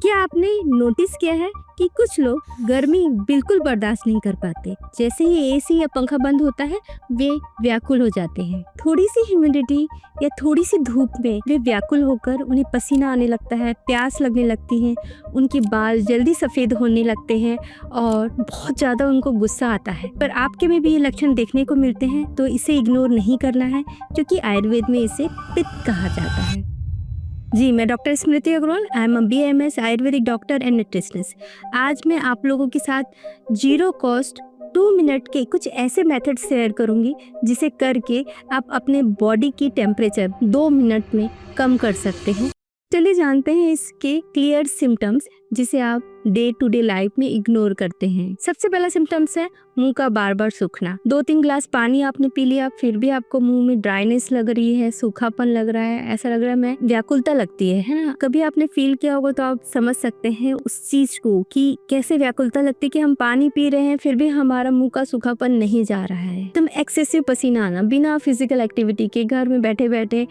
क्या आपने नोटिस किया है कि कुछ लोग गर्मी बिल्कुल बर्दाश्त नहीं कर पाते, जैसे ही एसी या पंखा बंद होता है वे व्याकुल हो जाते हैं। थोड़ी सी ह्यूमिडिटी या थोड़ी सी धूप में वे व्याकुल होकर उन्हें पसीना आने लगता है, प्यास लगने लगती है, उनके बाल जल्दी सफ़ेद होने लगते हैं और बहुत ज़्यादा उनको गुस्सा आता है। पर आपके में भी ये लक्षण देखने को मिलते हैं तो इसे इग्नोर नहीं करना है, क्योंकि आयुर्वेद में इसे पित्त कहा जाता है। जी, मैं doctor Smriti Agrawal, I am BAMS Ayurvedic doctor and nutritionist. आज मैं आप लोगों के साथ जीरो कॉस्ट 2 मिनट के कुछ ऐसे मेथड शेयर करूंगी जिसे करके आप अपने बॉडी की टेम्परेचर 2 मिनट में कम कर सकते हैं। चलिए जानते हैं इसके क्लियर सिम्टम्स जिसे आप डे टू डे लाइफ में इग्नोर करते हैं। सबसे पहला सिम्टम्स है मुंह का बार बार सूखना। 2-3 ग्लास पानी आपने पी लिया, फिर भी आपको मुंह में ड्राइनेस लग रही है, सूखापन लग रहा है, ऐसा लग रहा है मैं व्याकुलता लगती है ना। कभी आपने फील किया होगा तो आप समझ सकते हैं उस चीज को कि कैसे व्याकुलता लगती है कि हम पानी पी रहे हैं फिर भी हमारा मुंह का सूखापन नहीं जा रहा है। एकदम एक्सेसिव पसीना आना बिना फिजिकल एक्टिविटी के, घर में बैठे बैठे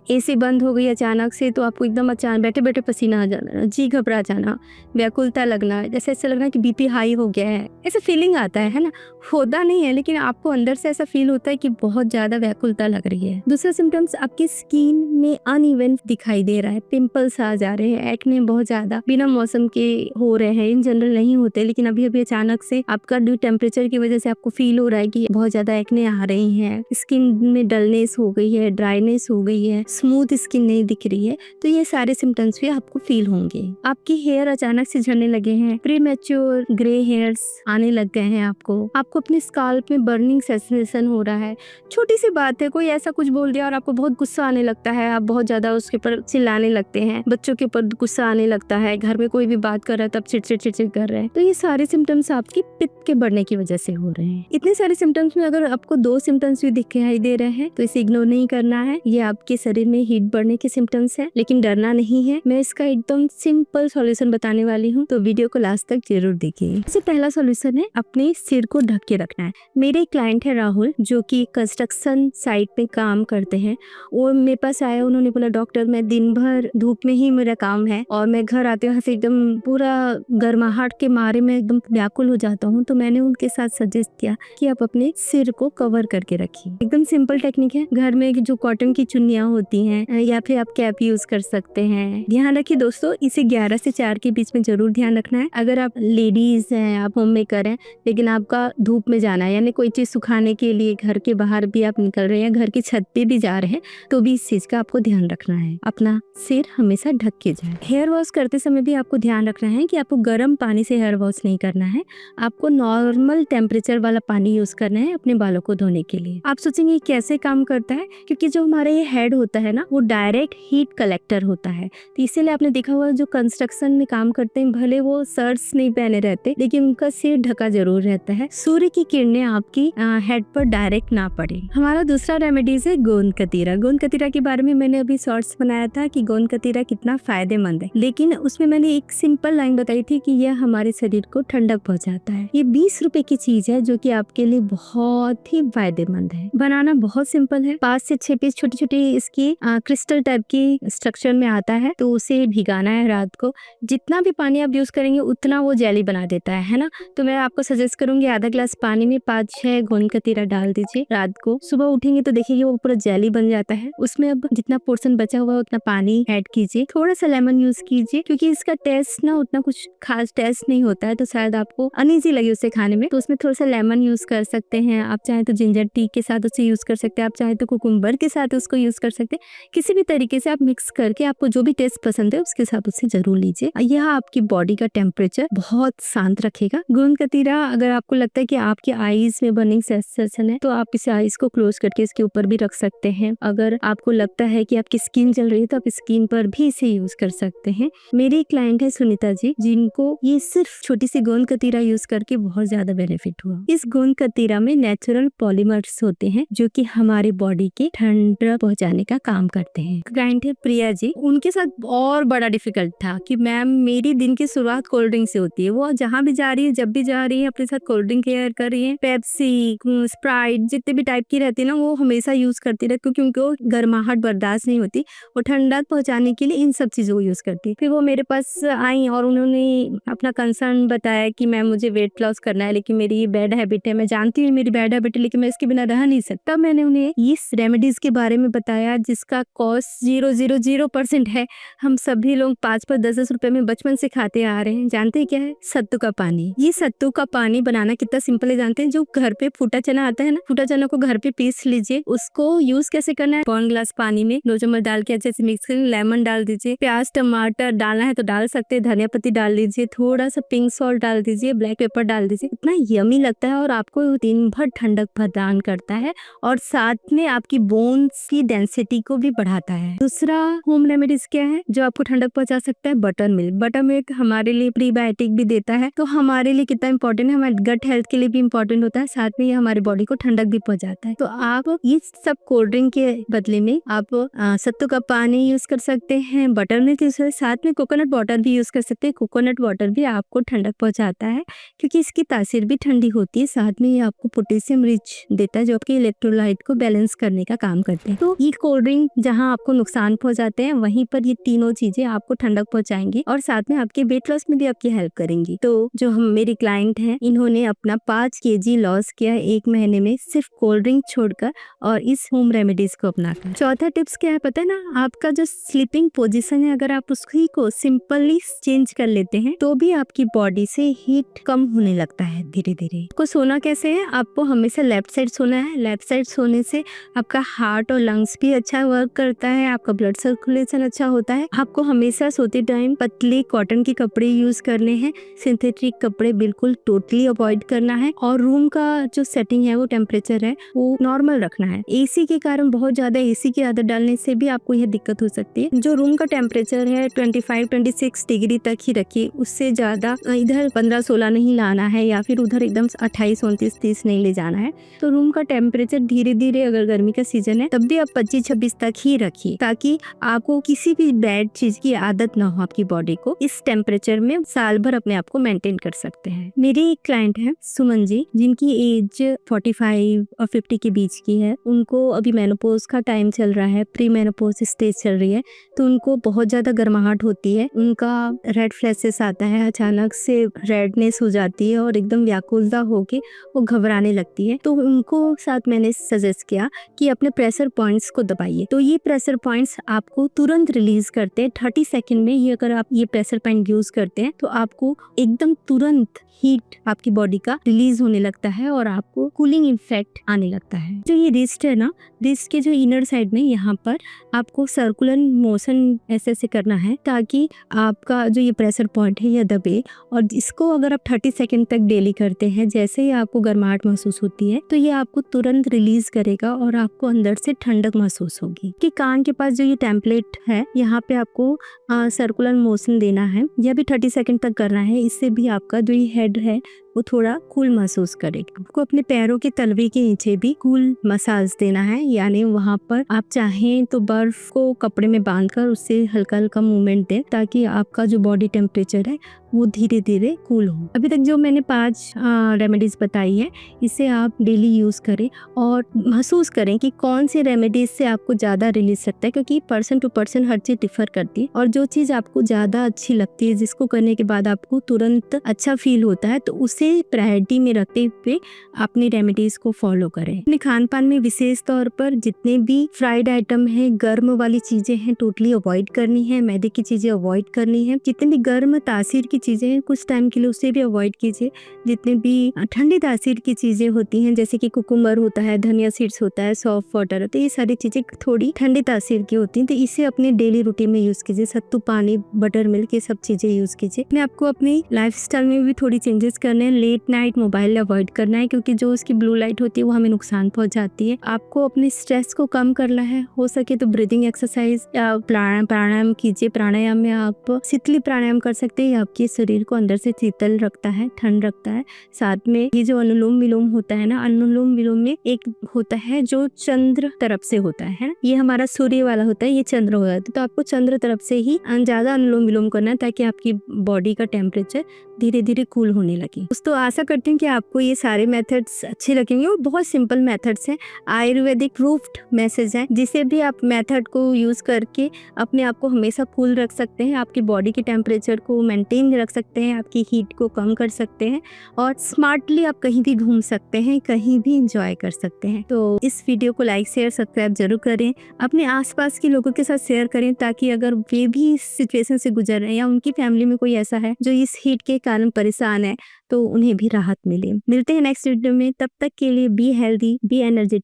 एसी बंद हो गई अचानक से तो आपको एकदम अचानक बैठे बैठे पसीना आ जाना, जी घबरा जाना, व्याकुलता लगना, जैसे ऐसा लगना कि बीपी हाई हो गया है, ऐसा फीलिंग आता है ना। होता नहीं है लेकिन आपको अंदर से ऐसा फील होता है कि बहुत ज्यादा व्याकुलता लग रही है। दूसरा सिम्टम्स, आपकी स्किन में अनइवन दिखाई दे रहा है, पिंपल्स आ जा रहे हैं, एक्ने बहुत ज्यादा बिना मौसम के हो रहे हैं, इन जनरल नहीं होते लेकिन अभी अभी अचानक से आपका ड्यू टेम्परेचर की वजह से आपको फील हो रहा है कि बहुत ज्यादा एक्ने आ रही है, स्किन में डलनेस हो गई है, ड्राइनेस हो गई है, स्मूथ स्किन नहीं दिख रही है, तो ये सारे सिम्टम्स भी आपको फील होंगे। आपकी हेयर अचानक से झड़ने लगे हैं, प्री मैच्योर ग्रे हेयर्स आने लग गए हैं, आपको अपने स्काल्प में बर्निंग सेंसेशन हो रहा है। छोटी सी बात है, कोई ऐसा कुछ बोल दिया और आपको बहुत गुस्सा आने लगता है, आप बहुत ज्यादा उसके ऊपर चिल्लाने लगते हैं, बच्चों के ऊपर गुस्सा आने लगता है, घर में कोई भी बात कर रहा है तब चिड़चिड़ कर रहे हैं, तो ये सारे सिम्टम्स आपकी पित्त के बढ़ने की वजह से हो रहे हैं। इतने सारे सिम्टम्स में अगर आपको 2 सिम्टम्स भी दिखाई दे रहे हैं तो इसे इग्नोर नहीं करना है। ये आपके शरीर में हीट बढ़ने के सिम्टम्स है, लेकिन डरना नहीं है। मैं इसका एकदम सिंपल सॉल्यूशन बताने वाली हूँ, तो वीडियो को लास्ट तक जरूर देखिए। सबसे पहला सॉल्यूशन है अपने सिर को ढक के रखना है। मेरे क्लाइंट है राहुल, जो कि कंस्ट्रक्शन साइट पे काम करते हैं। वो मेरे पास आया, उन्होंने बोला डॉक्टर मैं दिन भर धूप में ही मेरा काम है और मैं घर आते हुए एकदम पूरा गर्माहट के मारे में एकदम व्याकुल हो जाता हूँ। तो मैंने उनके साथ सजेस्ट किया कि आप अपने सिर को कवर करके रखिए। एकदम सिंपल टेक्निक है, घर में जो कॉटन की चुन्नियां होती हैं या फिर आप कैप यूज कर सकते हैं। ध्यान रखिए दोस्तों, इसे 11 से 4 के बीच में जरूर ध्यान रखना है। अगर आप लेडीज हैं, आप होम मेकर हैं, लेकिन आपका धूप में जाना है, यानी कोई चीज सुखाने के लिए घर के बाहर भी आप निकल रहे हैं, घर की छत पे भी जा रहे हैं, तो भी इस चीज का आपको ध्यान रखना है। अपना सिर हमेशा ढक के जाए। हेयर वॉश करते समय भी आपको ध्यान रखना है कि आपको गर्म पानी से हेयर वॉश नहीं करना है, आपको नॉर्मल टेम्परेचर वाला पानी यूज करना है अपने बालों को धोने के लिए। आप सोचेंगे कैसे काम करता है, क्योंकि जो हमारा ये हेड होता है ना, वो डायरेक्ट हीट कलेक्टर होता है। तो इसीलिए आपने देखा हुआ जो कंस्ट्रक्शन में काम करते हैं, भले वो शर्ट्स नहीं पहने रहते लेकिन उनका सिर ढका जरूर रहता है, सूर्य की किरणें आपकी हेड पर डायरेक्ट ना पड़े। हमारा दूसरा रेमेडीज है गोंद कतीरा। गोंद कतीरा के बारे में मैंने अभी शॉर्ट्स बनाया था कि गोंद कतीरा कितना फायदेमंद है, लेकिन उसमें मैंने एक सिंपल लाइन बताई थी कि यह हमारे शरीर को ठंडक पहुंचाता है। ये 20 रुपए की चीज है जो कि आपके लिए बहुत ही फायदेमंद है। बनाना बहुत सिंपल है, 5 से 6 पीस छोटी छोटी इसकी क्रिस्टल टाइप की स्ट्रक्चर में आता है, तो उसे भिगाना है रात को। जितना भी पानी आप यूज करेंगे उतना वो जेली बना देता है ना। तो मैं आपको सजेस्ट करूंगी आधा ग्लास पानी में 5-6 गोंद कतीरा डाल दीजिए रात को। सुबह उठेंगे तो देखिए वो पूरा जेली बन जाता है। उसमें अब जितना पोर्शन बचा हुआ उतना पानी ऐड कीजिए, थोड़ा सा लेमन यूज कीजिए, क्योंकि इसका टेस्ट ना उतना कुछ खास टेस्ट नहीं होता है, तो शायद आपको अनईजी लगे उसे खाने में, तो उसमें थोड़ा सा लेमन यूज कर सकते हैं। आप चाहे तो जिंजर टी के साथ उसे यूज कर सकते हैं, आप चाहे तो कुकुम्बर के साथ उसको यूज कर सकते हैं। किसी भी तरीके से आप मिक्स करके आपको जो भी टेस्ट पसंद है उसके साथ उसे जरूर लीजिए। यह आपकी बॉडी का टेम्परेचर बहुत शांत रखेगा। गोंद कतीरा, अगर आपको लगता है कि आपकी आईज में बर्निंग सेंसेशन है तो आप इस आईज को क्लोज करके इसके ऊपर भी रख सकते हैं। अगर आपको लगता है कि आपकी स्किन जल रही है तो आप स्किन पर भी इसे यूज कर सकते हैं। मेरी क्लाइंट है सुनीता जी, जिनको ये सिर्फ छोटी सी गोंद कतीरा यूज करके बहुत ज्यादा बेनिफिट हुआ। इस गोंद कतीरा में नेचुरल पॉलीमर्स होते हैं जो कि हमारे बॉडी के ठंडक पहुंचाने का काम करते हैं। क्लाइंट है प्रिया जी, उनके साथ और बड़ा डिफिकल्ट था कि मैम मेरी दिन की शुरुआत कोल्ड ड्रिंक से होती है। वो जहाँ भी जा रही है, जब भी जा रही है, अपने साथ कोल्ड ड्रिंक कैरी कर रही है। पेप्सी, स्प्राइट जितने भी टाइप की रहती है ना, वो हमेशा यूज करती रहती है, क्योंकि उनको गर्माहट बर्दाश्त नहीं होती। वो ठंडक पहुंचाने के लिए इन सब चीजों को यूज करती है। फिर वो मेरे पास आई और उन्होंने अपना कंसर्न बताया कि मैम मुझे वेट लॉस करना है, लेकिन मेरी ये बैड हैबिट है। मैं जानती हूँ मेरी बैड हैबिट है, लेकिन मैं इसके बिना रह नहीं सकता। मैंने उन्हें इस रेमेडीज के बारे में बताया जिसका कॉस्ट 000% है। हम सभी लोग 5-5, 10-10 रुपए में बचपन से खाते आ रहे हैं। जानते हैं क्या है? सत्तू का पानी। ये सत्तू का पानी बनाना कितना सिंपल है जानते हैं? जो घर पे फूटा चना आता है ना, फूटा चना को घर पे पीस लीजिए। उसको यूज कैसे करना है? 1 ग्लास पानी में 2 चम्मच डाल के अच्छे से मिक्स कर, लेमन डाल दीजिए, प्याज टमाटर डालना है तो डाल सकते हैं, धनिया पत्ती डाल दीजिए, थोड़ा सा पिंक सॉल्ट डाल दीजिए, ब्लैक पेपर डाल दीजिए। इतना यमी लगता है और आपको दिन भर ठंडक प्रदान करता है और साथ में आपकी बोन्स की डेंसिटी को भी बढ़ाता है। दूसरा होम रेमेडीज क्या है जो आपको ठंडक पहुंचा सकता है? Butter milk. बटर मिल्क हमारे लिए प्रीबायोटिक भी देता है, तो हमारे लिए कितना इंपॉर्टेंट है, हमारे गट हेल्थ के लिए भी इंपॉर्टेंट होता है, साथ में ये हमारे बॉडी को ठंडक भी पहुंचाता है। तो आप इस सब कोल्ड ड्रिंक के बदले में आप सत्तू का पानी यूज कर सकते हैं, बटर मिल्क यूज कर, साथ में कोकोनट वाटर भी यूज कर सकते हैं। कोकोनट वाटर भी आपको ठंडक पहुंचाता है क्योंकि इसकी तासीर भी ठंडी होती है, साथ में ये आपको पोटेशियम रिच देता है जो आपके इलेक्ट्रोलाइट को बैलेंस करने का काम करते हैं। तो ये कोल्ड ड्रिंक जहाँ आपको नुकसान पहुंचाते हैं, वहीं पर ये तीनों चीजें आपको ठंडक पहुंचाएंगी और साथ में आपके वेट लॉस में भी आपकी हेल्प करेंगी। तो जो हम मेरी क्लाइंट हैं, इन्होंने अपना 5 kg लॉस किया 1 महीने में, सिर्फ कोल्ड ड्रिंक छोड़कर और इस होम रेमेडीज को अपनाकर। चौथा टिप्स क्या है पता है ना? आपका जो स्लीपिंग पोजीशन है, अगर आप उसकी को सिंपली चेंज कर लेते हैं तो भी आपकी बॉडी से हीट कम होने लगता है धीरे धीरे। आपको सोना कैसे है? आपको हमेशा लेफ्ट साइड सोना है। लेफ्ट साइड सोने से आपका हार्ट और लंग्स भी अच्छा वर्क करता है, आपका ब्लड सर्कुलेशन अच्छा होता है। आपको हमेशा सोते टाइम पतले कॉटन के कपड़े यूज करने हैं, सिंथेटिक कपड़े बिल्कुल टोटली अवॉइड करना है और रूम का जो सेटिंग है, वो टेम्परेचर है, वो नॉर्मल रखना है। एसी के कारण बहुत ज्यादा एसी की आदत डालने से भी आपको यह दिक्कत हो सकती है। जो रूम का टेम्परेचर है 25-26 डिग्री तक ही रखिए, उससे ज्यादा इधर 15-16 नहीं लाना है या फिर उधर एकदम 28-29-30 नहीं ले जाना है। तो रूम का टेम्परेचर धीरे धीरे, अगर गर्मी का सीजन है तब भी आप 25-26 तक ही रखिए, ताकि आपको किसी भी बैड चीज की आदत ना हो। आपकी बॉडी को इस टेम्परेचर में साल भर अपने आप को मेंटेन कर सकते हैं। मेरी एक क्लाइंट है सुमन जी, जिनकी एज 45 और 50 के बीच की है। उनको अभी मेनोपॉज का टाइम चल रहा है, प्री मेनोपॉज स्टेज चल रही है, तो उनको बहुत ज्यादा गर्माहट होती है, उनका रेड फ्लैशेस आता है, अचानक से रेडनेस हो जाती है और एकदम व्याकुलता होके वो घबराने लगती है। तो उनको साथ मैंने सजेस्ट किया कि अपने प्रेशर पॉइंट्स को दबाइए। तो ये प्रेशर पॉइंट्स आपको तुरंत रिलीज करते हैं 30 सेकंड में ही। अगर आप ये प्रेशर पॉइंट यूज करते हैं तो आपको एकदम तुरंत हीट आपकी बॉडी का रिलीज होने लगता है और आपको कूलिंग इफेक्ट आने लगता है। जो ये रिस्ट है ना, रिस्ट के जो इनर साइड में यहाँ पर आपको सर्कुलर मोशन ऐसे करना है ताकि आपका जो ये प्रेशर पॉइंट है ये दबे। और इसको अगर आप 30 सेकंड तक डेली करते हैं, जैसे ही आपको गर्माहट महसूस होती है तो ये आपको तुरंत रिलीज करेगा और आपको अंदर से ठंडक महसूस होगी। कि कान के पास जो ये टेम्पलेट है, यहाँ पे आपको सर्कुलर मोशन देना है, यह भी 30 सेकंड तक करना है। इससे भी आपका जो ये हेड है वो थोड़ा कूल महसूस करेगा। आपको अपने पैरों के तलवे के नीचे भी कूल मसाज देना है, यानी वहाँ पर आप चाहें तो बर्फ को कपड़े में बांधकर उससे हल्का हल्का मूवमेंट दें ताकि आपका जो बॉडी टेम्परेचर है वो धीरे धीरे कूल हो। अभी तक जो मैंने 5 रेमेडीज बताई है, इसे आप डेली यूज करें और महसूस करें कि कौन सी रेमेडीज से आपको ज्यादा रिलीज सकता है, क्योंकि पर्सन टू पर्सन हर चीज डिफर करती है। और जो चीज आपको ज्यादा अच्छी लगती है, जिसको करने के बाद आपको तुरंत अच्छा फील होता है, तो उसे प्रायोरिटी में रखते हुए अपनी रेमेडीज को फॉलो करें। अपने खान पान में विशेष तौर पर जितने भी फ्राइड आइटम है, गर्म वाली चीजें हैं, टोटली अवॉइड करनी है। मैदे की चीजें अवॉइड करनी है। जितनी भी गर्म तासीर की चीजें हैं कुछ टाइम के लिए उसे भी अवॉइड कीजिए। जितने भी ठंडी तासीर की चीजें होती हैं, जैसे कि कुकुम्बर होता है, धनिया सीड्स होता है, सॉफ्ट वाटर होता है, ये सारी चीजें थोड़ी ठंडी तासीर की होती हैं, तो इसे अपने डेली रूटीन में यूज कीजिए। सत्तू पानी, बटर मिल्क, ये सब चीजें यूज कीजिए। अपने आपको अपनी लाइफस्टाइल में भी थोड़ी चेंजेस करने हैं। लेट नाइट मोबाइल अवॉइड करना है, क्योंकि जो उसकी ब्लू लाइट होती है वो हमें नुकसान पहुंचाती है। आपको अपने स्ट्रेस को कम करना है, हो सके तो ब्रीदिंग एक्सरसाइज या प्राणायाम कीजिए। प्राणायाम में आप शीतली प्राणायाम कर सकते हैं, आपके शरीर को अंदर से शीतल रखता है, ठंड रखता है। साथ में ये जो अनुलोम विलोम होता है ना, अनुलोम विलोम में एक होता है जो चंद्र तरफ से होता है ना, ये हमारा सूर्य वाला होता है, ये चंद्र हो जाता है। तो आपको चंद्र तरफ से ही ज्यादा अनुलोम विलोम करना है, ताकि आपकी बॉडी का टेम्परेचर धीरे धीरे कूल होने लगे। दोस्तों आशा करते हैं कि आपको ये सारे मेथड्स अच्छे लगेंगे और बहुत सिंपल मेथड्स हैं, आयुर्वेदिक प्रूफ्ड मैसेज है, जिसे भी आप मेथड को यूज करके अपने आप को हमेशा कूल रख सकते हैं, आपकी बॉडी के टेम्परेचर को मेंटेन रख सकते हैं, आपकी हीट को कम कर सकते हैं और स्मार्टली आप कहीं भी घूम सकते हैं, कहीं भी इंजॉय कर सकते हैं। तो इस वीडियो को लाइक शेयर सब्सक्राइब जरूर करें, अपने आसपास के लोगों के साथ शेयर करें, ताकि अगर वे भी इस सिचुएशन से गुजर रहे हैं या उनकी फैमिली में कोई ऐसा है जो इस हीट के कारण परेशान है, तो उन्हें भी राहत मिले। मिलते हैं नेक्स्ट वीडियो में, तब तक के लिए बी हेल्दी, बी एनर्जेटिक,